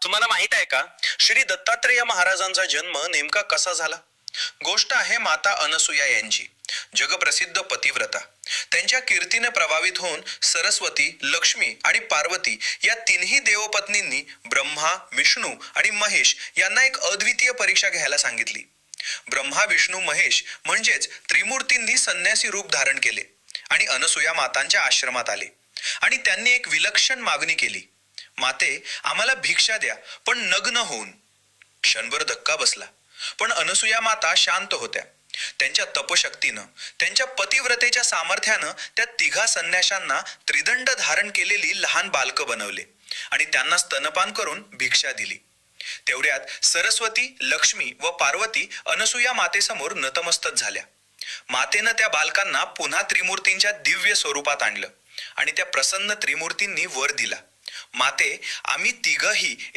तुम्हाला माहित आहे का, श्री दत्तात्रेय महाराजांचा जन्म नेमका कसा झाला? गोष्ट आहे माता अनसुया यांची, जगप्रसिद्ध पतिव्रता. त्यांच्या कीर्तीने प्रभावित होऊन सरस्वती, लक्ष्मी आणि पार्वती या तिन्ही देवपत्नींनी ब्रह्मा, विष्णू आणि महेश यांना एक अद्वितीय परीक्षा घ्यायला सांगितली. ब्रह्मा, विष्णू, महेश म्हणजेच त्रिमूर्तींनी संन्यासी रूप धारण केले आणि अनसुया मातांच्या आश्रमात आले आणि त्यांनी एक विलक्षण मागणी केली. माते, आम्हाला भिक्षा द्या, पण नग्न होऊन. क्षणभर धक्का बसला, पण अनसुया माता शांत होत्या. त्यांच्या तपशक्तीनं, त्यांच्या पतिव्रतेच्या सामर्थ्यानं त्या तिघा संन्याशांना त्रिदंड धारण केलेली लहान बालकं बनवले आणि त्यांना स्तनपान करून भिक्षा दिली. तेवढ्यात सरस्वती, लक्ष्मी व पार्वती अनसुया मातेसमोर नतमस्तक झाल्या. मातेनं त्या बालकांना पुन्हा त्रिमूर्तींच्या दिव्य स्वरूपात आणलं आणि त्या प्रसन्न त्रिमूर्तींनी वर दिला. माते, आम्ही तिघही